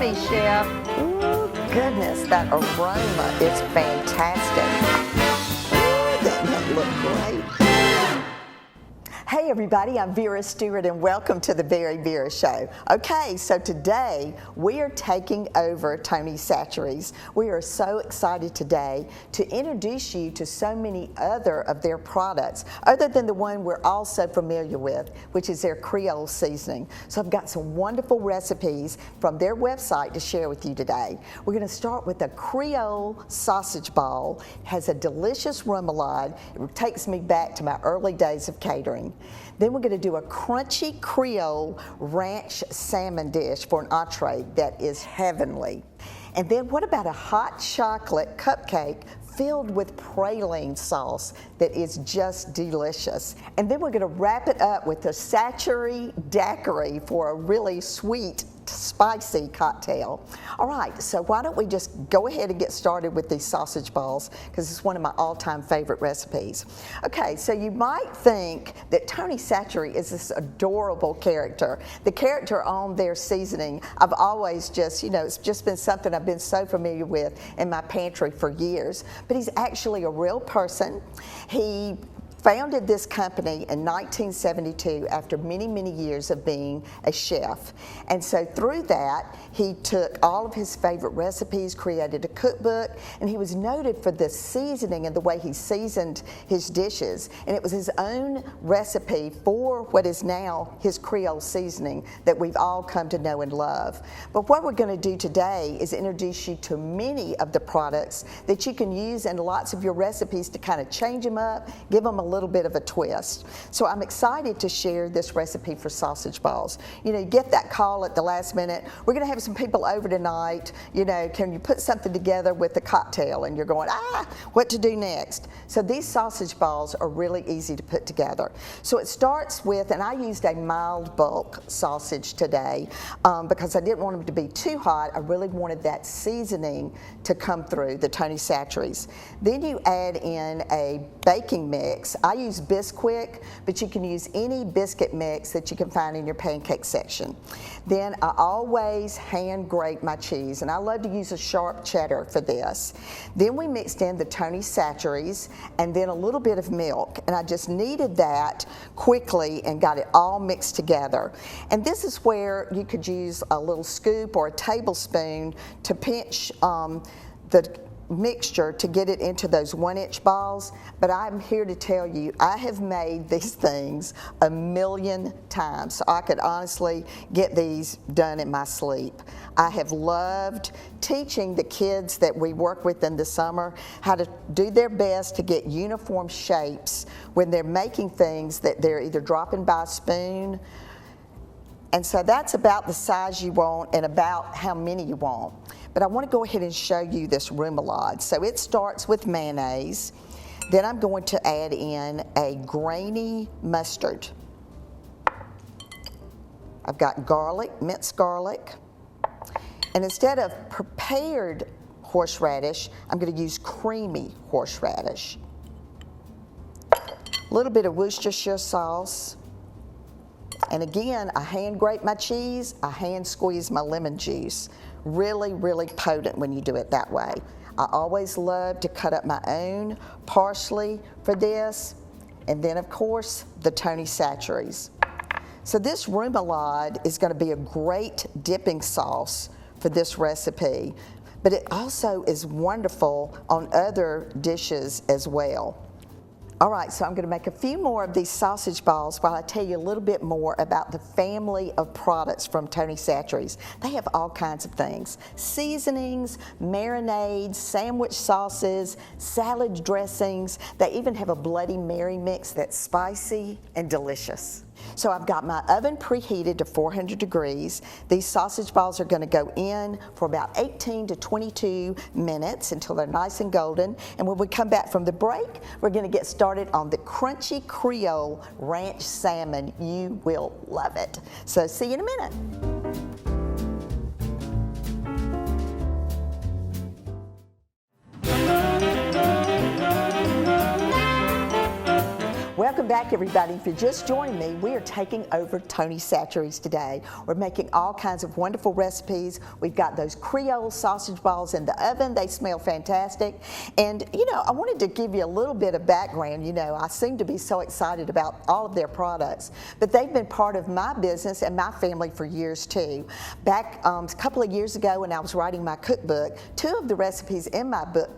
yummy, Chef. Ooh, goodness, that aroma is fantastic. Ooh, that might look great. Hey everybody, I'm Vera Stewart and welcome to the VeryVera Show. Okay, so today we are taking over Tony Chachere's. We are so excited today to introduce you to so many other of their products, other than the one we're all so familiar with, which is their Creole seasoning. So I've got some wonderful recipes from their website to share with you today. We're going to start with a Creole sausage ball. It has a delicious remoulade. It takes me back to my early days of catering. Then we're going to do a crunchy Creole ranch salmon dish for an entree that is heavenly. And then what about a hot chocolate cupcake filled with praline sauce that is just delicious? And then we're going to wrap it up with a Chachere Daiquiri for a really sweet, spicy cocktail. All right, so why don't we just go ahead and get started with these sausage balls, because it's one of my all-time favorite recipes. Okay, so you might think that Tony Chachere is this adorable character. The character on their seasoning, I've always just, it's just been something I've been so familiar with in my pantry for years, but he's actually a real person. He founded this company in 1972 after many, many years of being a chef. And so through that, he took all of his favorite recipes, created a cookbook, and he was noted for the seasoning and the way he seasoned his dishes. And it was his own recipe for what is now his Creole seasoning that we've all come to know and love. But what we're going to do today is introduce you to many of the products that you can use in lots of your recipes to kind of change them up, give them a little bit of a twist. So I'm excited to share this recipe for sausage balls. You get that call at the last minute, we're going to have some people over tonight, can you put something together with the cocktail? And you're going, what to do next? So these sausage balls are really easy to put together. So it starts with, and I used a mild bulk sausage today because I didn't want them to be too hot. I really wanted that seasoning to come through, the Tony Chachere's. Then you add in a baking mix. I use Bisquick, but you can use any biscuit mix that you can find in your pancake section. Then I always hand grate my cheese, and I love to use a sharp cheddar for this. Then we mixed in the Tony Chachere's and then a little bit of milk, and I just kneaded that quickly and got it all mixed together. And this is where you could use a little scoop or a tablespoon to pinch the mixture to get it into those 1-inch balls. But I'm here to tell you, I have made these things a million times, so I could honestly get these done in my sleep. I have loved teaching the kids that we work with in the summer how to do their best to get uniform shapes when they're making things that they're either dropping by a spoon. And so that's about the size you want and about how many you want. But I want to go ahead and show you this remoulade. So it starts with mayonnaise. Then I'm going to add in a grainy mustard. I've got garlic, minced garlic. And instead of prepared horseradish, I'm going to use creamy horseradish. A little bit of Worcestershire sauce. And again, I hand grate my cheese, I hand squeeze my lemon juice. Really, really potent when you do it that way. I always love to cut up my own parsley for this. And then of course, the Tony Chachere's. So this remoulade is going to be a great dipping sauce for this recipe, but it also is wonderful on other dishes as well. All right, so I'm going to make a few more of these sausage balls while I tell you a little bit more about the family of products from Tony Chachere's. They have all kinds of things: seasonings, marinades, sandwich sauces, salad dressings. They even have a Bloody Mary mix that's spicy and delicious. So I've got my oven preheated to 400 degrees. These sausage balls are going to go in for about 18 to 22 minutes until they're nice and golden. And when we come back from the break, we're going to get started on the crunchy Creole ranch salmon. You will love it. So see you in a minute. Welcome back, everybody. If you're just joining me, we are taking over Tony Chachere's today. We're making all kinds of wonderful recipes. We've got those creole sausage balls in the oven. They smell fantastic. And, you know, I wanted to give you a little bit of background. You know, I seem to be so excited about all of their products, but they've been part of my business and my family for years, too. Back a couple of years ago when I was writing my cookbook, 2 of the recipes in my book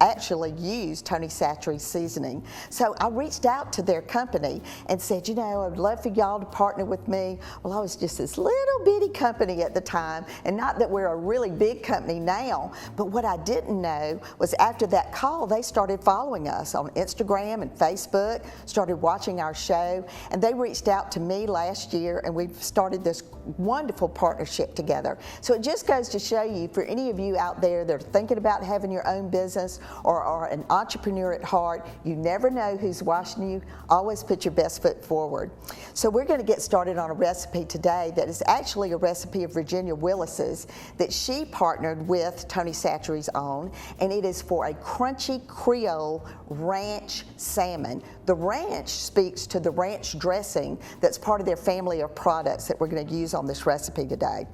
actually used Tony Chachere's seasoning. So I reached out to their company and said, you know, I'd love for y'all to partner with me. Well, I was just this little bitty company at the time, and not that we're a really big company now, but what I didn't know was after that call, they started following us on Instagram and Facebook, started watching our show, and they reached out to me last year, and we've started this wonderful partnership together. So it just goes to show you, for any of you out there that are thinking about having your own business or are an entrepreneur at heart, you never know who's watching you. Always put your best foot forward. So we're going to get started on a recipe today that is actually a recipe of Virginia Willis's that she partnered with Tony Chachere's on, and it is for a crunchy Creole ranch salmon. The ranch speaks to the ranch dressing that's part of their family of products that we're going to use on this recipe today.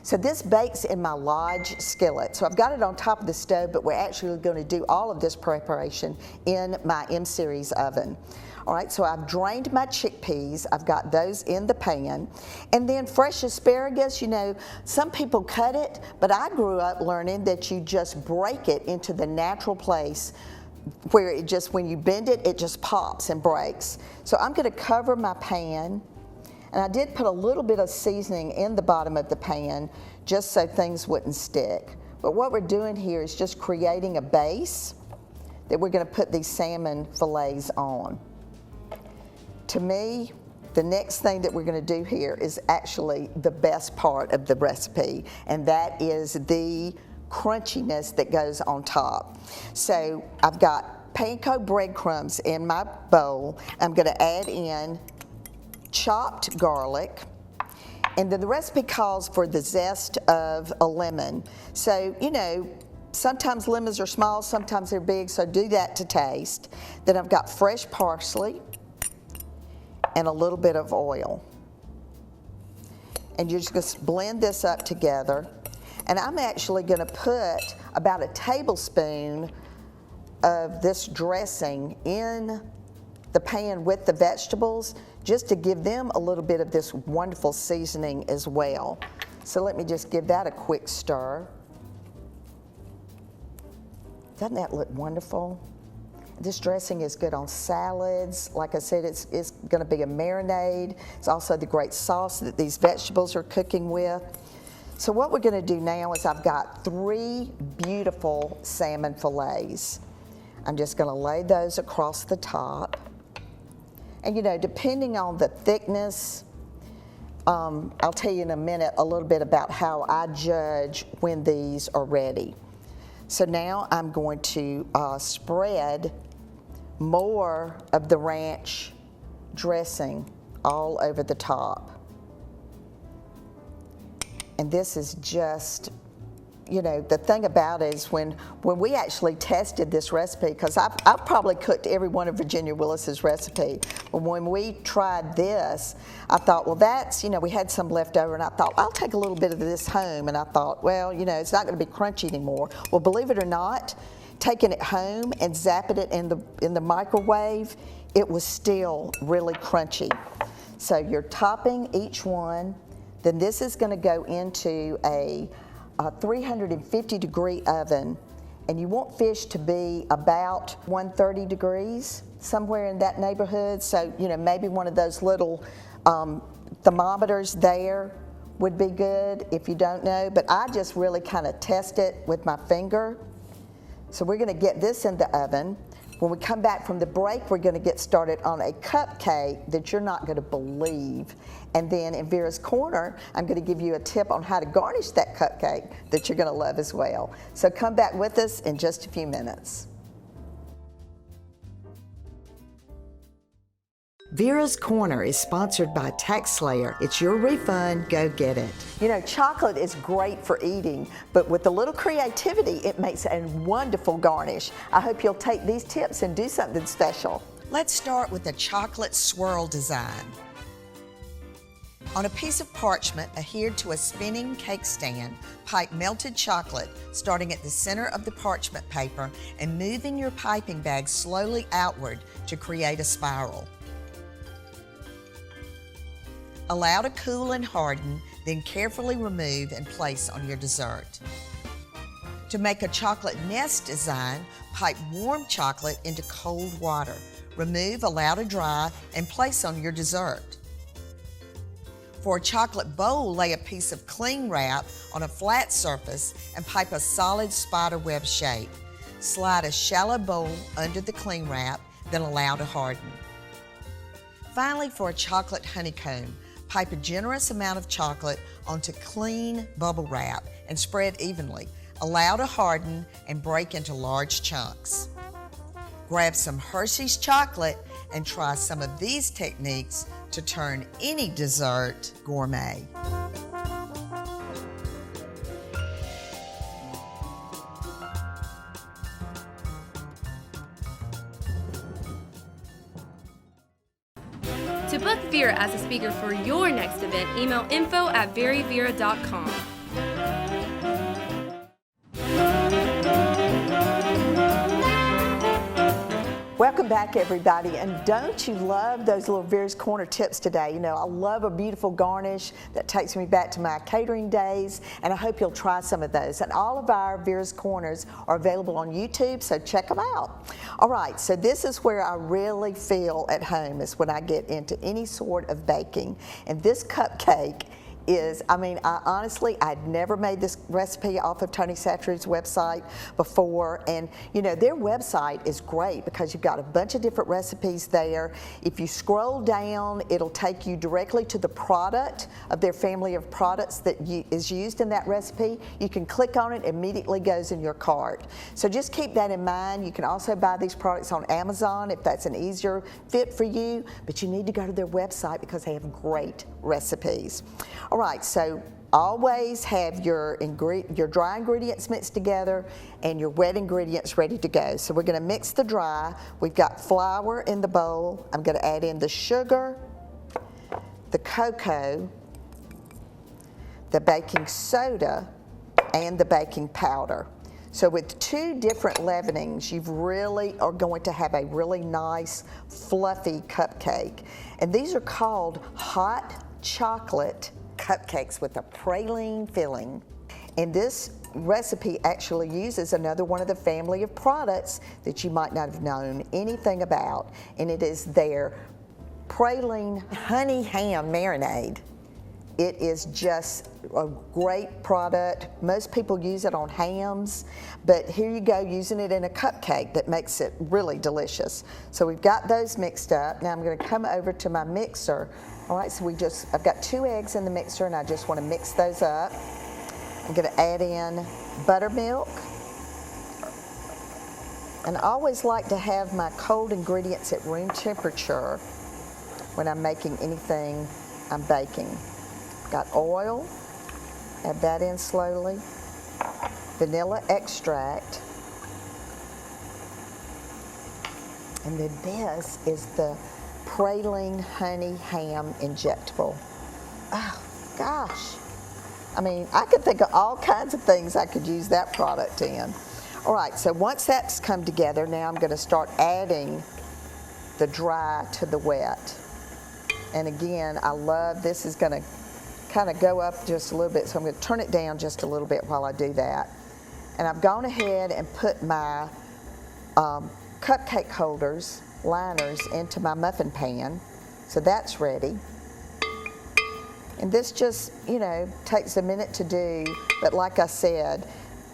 So this bakes in my Lodge skillet. So I've got it on top of the stove, but we're actually going to do all of this preparation in my M-Series oven. All right, so I've drained my chickpeas. I've got those in the pan. And then fresh asparagus, you know, some people cut it, but I grew up learning that you just break it into the natural place where it just, when you bend it, it just pops and breaks. So I'm going to cover my pan. And I did put a little bit of seasoning in the bottom of the pan just so things wouldn't stick. But what we're doing here is just creating a base that we're going to put these salmon fillets on. To me, the next thing that we're going to do here is actually the best part of the recipe, and that is the crunchiness that goes on top. So I've got panko breadcrumbs in my bowl. I'm going to add in chopped garlic, and then the recipe calls for the zest of a lemon. So, you know, sometimes lemons are small, sometimes they're big, so do that to taste. Then I've got fresh parsley and a little bit of oil. And you're just going to blend this up together. And I'm actually going to put about a tablespoon of this dressing in the pan with the vegetables, just to give them a little bit of this wonderful seasoning as well. So let me just give that a quick stir. Doesn't that look wonderful? This dressing is good on salads. Like I said, it's going to be a marinade. It's also the great sauce that these vegetables are cooking with. So what we're going to do now is I've got 3 beautiful salmon fillets. I'm just going to lay those across the top. And you know, depending on the thickness, I'll tell you in a minute a little bit about how I judge when these are ready. So now I'm going to spread more of the ranch dressing all over the top. And this is just, you know, the thing about it is when we actually tested this recipe, because I've probably cooked every one of Virginia Willis's recipe, but when we tried this, I thought, well, that's, you know, we had some left over, and I thought, I'll take a little bit of this home, and I thought, well, you know, it's not going to be crunchy anymore. Well, believe it or not, taking it home and zapping it in the microwave, it was still really crunchy. So you're topping each one, then this is going to go into a 350-degree oven, and you want fish to be about 130 degrees, somewhere in that neighborhood. So, you know, maybe one of those little thermometers there would be good if you don't know, but I just really kind of test it with my finger. So we're going to get this in the oven. When we come back from the break, we're going to get started on a cupcake that you're not going to believe. And then in Vera's Corner, I'm going to give you a tip on how to garnish that cupcake that you're going to love as well. So come back with us in just a few minutes. Vera's Corner is sponsored by TaxSlayer. It's your refund, go get it. You know, chocolate is great for eating, but with a little creativity, it makes a wonderful garnish. I hope you'll take these tips and do something special. Let's start with a chocolate swirl design. On a piece of parchment adhered to a spinning cake stand, pipe melted chocolate starting at the center of the parchment paper and moving your piping bag slowly outward to create a spiral. Allow to cool and harden, then carefully remove and place on your dessert. To make a chocolate nest design, pipe warm chocolate into cold water. Remove, allow to dry, and place on your dessert. For a chocolate bowl, lay a piece of cling wrap on a flat surface and pipe a solid spider web shape. Slide a shallow bowl under the cling wrap, then allow to harden. Finally, for a chocolate honeycomb, pipe a generous amount of chocolate onto clean bubble wrap and spread evenly. Allow to harden and break into large chunks. Grab some Hershey's chocolate and try some of these techniques to turn any dessert gourmet. To book Vera as a speaker for your next event, email info@veryvera.com. Welcome back, everybody, and don't you love those little Vera's Corner tips today? You know, I love a beautiful garnish that takes me back to my catering days, and I hope you'll try some of those. And all of our Vera's Corners are available on YouTube, so check them out. All right, so this is where I really feel at home, is when I get into any sort of baking. And this cupcake is, I mean, I'd never made this recipe off of Tony Chachere's website before, and you know, their website is great because you've got a bunch of different recipes there. If you scroll down, it'll take you directly to the product of their family of products that is used in that recipe. You can click on it, immediately goes in your cart. So just keep that in mind. You can also buy these products on Amazon if that's an easier fit for you, but you need to go to their website because they have great recipes. All right, so always have your dry ingredients mixed together and your wet ingredients ready to go. So we're going to mix the dry. We've got flour in the bowl. I'm going to add in the sugar, the cocoa, the baking soda, and the baking powder. So with two different leavenings, you really are going to have a really nice, fluffy cupcake. And these are called hot chocolate cupcakes with a praline filling. And this recipe actually uses another one of the family of products that you might not have known anything about, and it is their praline honey ham marinade. It is just a great product. Most people use it on hams, but here you go, using it in a cupcake that makes it really delicious. So we've got those mixed up. Now I'm going to come over to my mixer. All right, so I've got 2 eggs in the mixer, and I just want to mix those up. I'm going to add in buttermilk. And I always like to have my cold ingredients at room temperature when I'm making anything I'm baking. Got oil, add that in slowly. Vanilla extract. And then this is the Praline honey ham injectable. Oh gosh, I mean, I could think of all kinds of things I could use that product in. All right, so once that's come together, now I'm going to start adding the dry to the wet. And again, I love, this is going to kind of go up just a little bit, so I'm going to turn it down just a little bit while I do that. And I've gone ahead and put my cupcake holders, liners, into my muffin pan, so that's ready. And this just, you know, takes a minute to do, but like I said,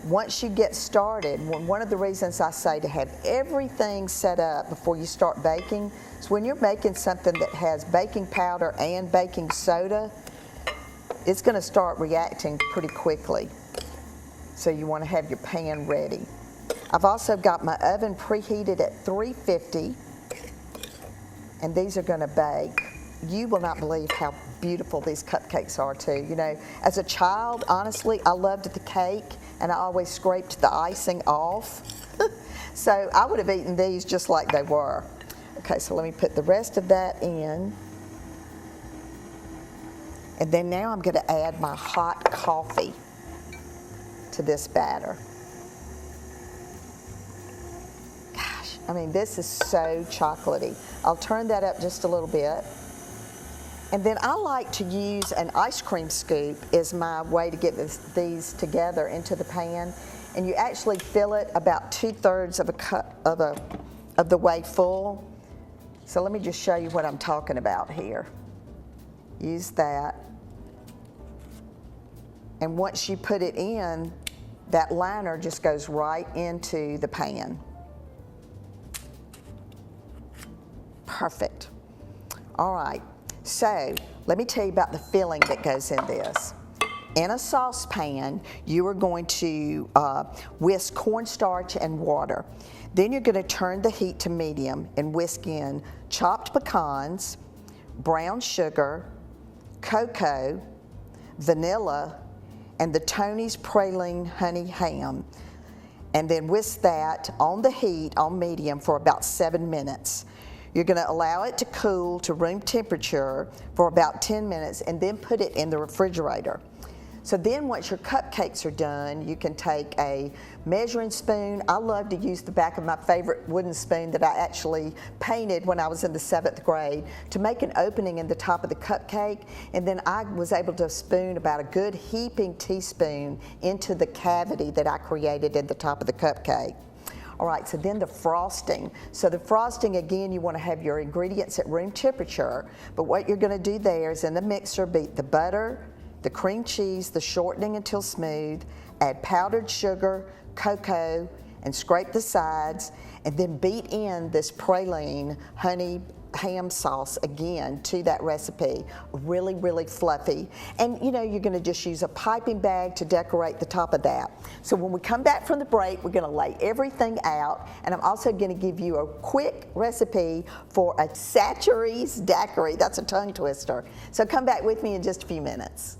once you get started, one of the reasons I say to have everything set up before you start baking is when you're making something that has baking powder and baking soda, it's going to start reacting pretty quickly. So you want to have your pan ready. I've also got my oven preheated at 350, and these are going to bake. You will not believe how beautiful these cupcakes are too. You know, as a child, honestly, I loved the cake, and I always scraped the icing off. So I would have eaten these just like they were. Okay, so let me put the rest of that in. And then now I'm going to add my hot coffee to this batter. Gosh, I mean, this is so chocolatey. I'll turn that up just a little bit. And then I like to use an ice cream scoop as my way to get these together into the pan. And you actually fill it about 2/3 of a cup of the way full. So let me just show you what I'm talking about here. Use that. And once you put it in, that liner just goes right into the pan. Perfect. All right, so let me tell you about the filling that goes in this. In a saucepan, you are going to whisk cornstarch and water. Then you're going to turn the heat to medium and whisk in chopped pecans, brown sugar, cocoa, vanilla, and the Tony's Praline honey ham. And then whisk that on the heat on medium for about 7 minutes. You're going to allow it to cool to room temperature for about 10 minutes and then put it in the refrigerator. So then once your cupcakes are done, you can take a measuring spoon. I love to use the back of my favorite wooden spoon that I actually painted when I was in the 7th grade to make an opening in the top of the cupcake. And then I was able to spoon about a good heaping teaspoon into the cavity that I created at the top of the cupcake. All right, so then the frosting. So the frosting, again, you want to have your ingredients at room temperature, but what you're going to do there is in the mixer, beat the butter, the cream cheese, the shortening until smooth, add powdered sugar, cocoa, and scrape the sides, and then beat in this praline honey ham sauce again to that recipe. Really, really fluffy. And you know, you're going to just use a piping bag to decorate the top of that. So when we come back from the break, we're going to lay everything out, and I'm also going to give you a quick recipe for a Chachere's daiquiri. That's a tongue twister. So come back with me in just a few minutes.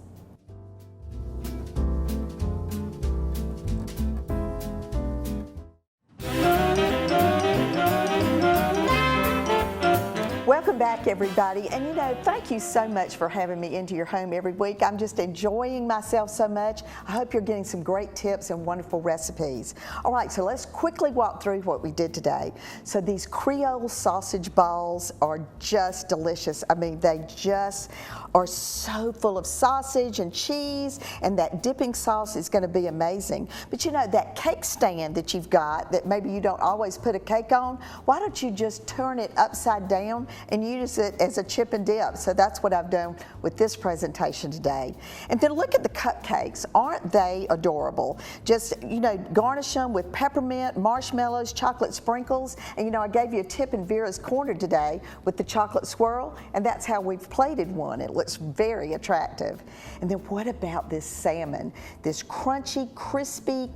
Welcome back, everybody. And you know, thank you so much for having me into your home every week. I'm just enjoying myself so much. I hope you're getting some great tips and wonderful recipes. All right, so let's quickly walk through what we did today. So these creole sausage balls are just delicious. I mean, they just are so full of sausage and cheese, and that dipping sauce is going to be amazing. But you know, that cake stand that you've got that maybe you don't always put a cake on, why don't you just turn it upside down and use it as a chip and dip? So that's what I've done with this presentation today. And then look at the cupcakes. Aren't they adorable? Just, you know, garnish them with peppermint, marshmallows, chocolate sprinkles. And you know, I gave you a tip in Vera's Corner today with the chocolate swirl, and that's how we've plated one. It looks very attractive. And then what about this salmon? This crunchy, crispy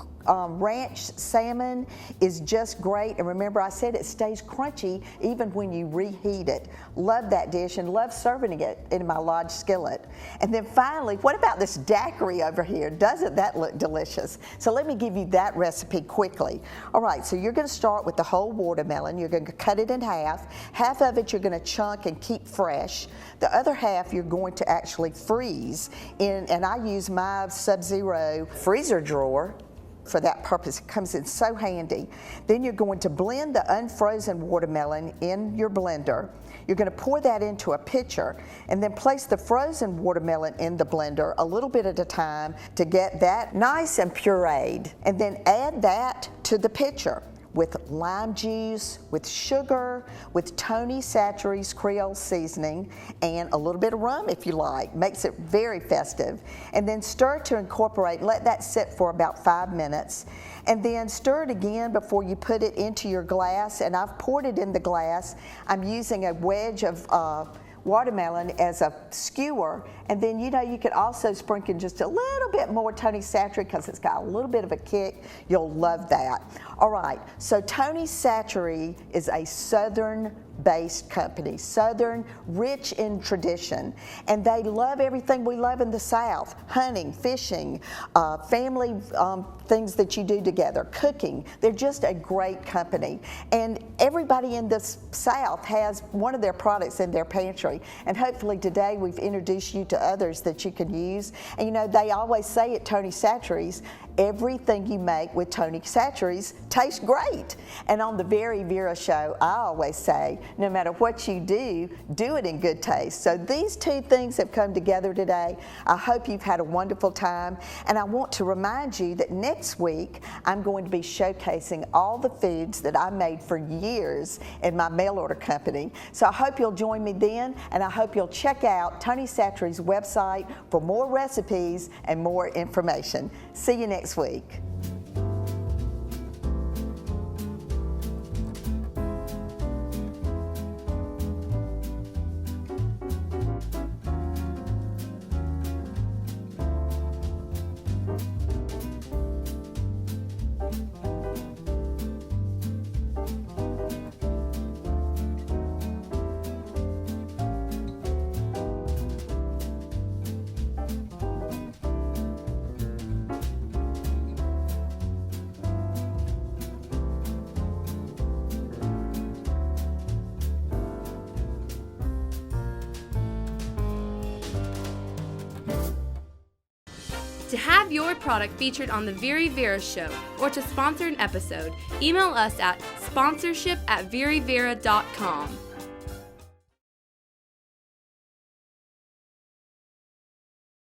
ranch salmon is just great. And remember, I said it stays crunchy even when you reheat it. Love that dish and love serving it in my large skillet. And then finally, what about this daiquiri over here? Doesn't that look delicious? So let me give you that recipe quickly. All right, so you're going to start with the whole watermelon. You're going to cut it in half. Half of it you're going to chunk and keep fresh. The other half you're going to actually freeze in, and I use my Sub-Zero freezer drawer for that purpose. It comes in so handy. Then you're going to blend the unfrozen watermelon in your blender. You're going to pour that into a pitcher and then place the frozen watermelon in the blender a little bit at a time to get that nice and pureed. And then add that to the pitcher with lime juice, with sugar, with Tony's Chachere's Creole seasoning, and a little bit of rum if you like. Makes it very festive. And then stir to incorporate. Let that sit for about 5 minutes. And then stir it again before you put it into your glass. And I've poured it in the glass. I'm using a wedge of watermelon as a skewer, and then you know, you could also sprinkle just a little bit more Tony's Chachere because it's got a little bit of a kick. You'll love that. All right, so Tony's Chachere is a southern Southern-based company, Southern, rich in tradition, and they love everything we love in the South: hunting, fishing, family things that you do together, cooking. They're just a great company, and everybody in the South has one of their products in their pantry, and hopefully today we've introduced you to others that you can use. And you know, they always say at Tony Chachere's, everything you make with Tony Chachere's tastes great. And on the VeryVera show, I always say, no matter what you do it in good taste. So these two things have come together today. I hope you've had a wonderful time. And I want to remind you that next week, I'm going to be showcasing all the foods that I made for years in my mail order company. So I hope you'll join me then, and I hope you'll check out Tony Chachere's website for more recipes and more information. See you next week. To have your product featured on the VeryVera show or to sponsor an episode, email us at sponsorship@veryvera.com.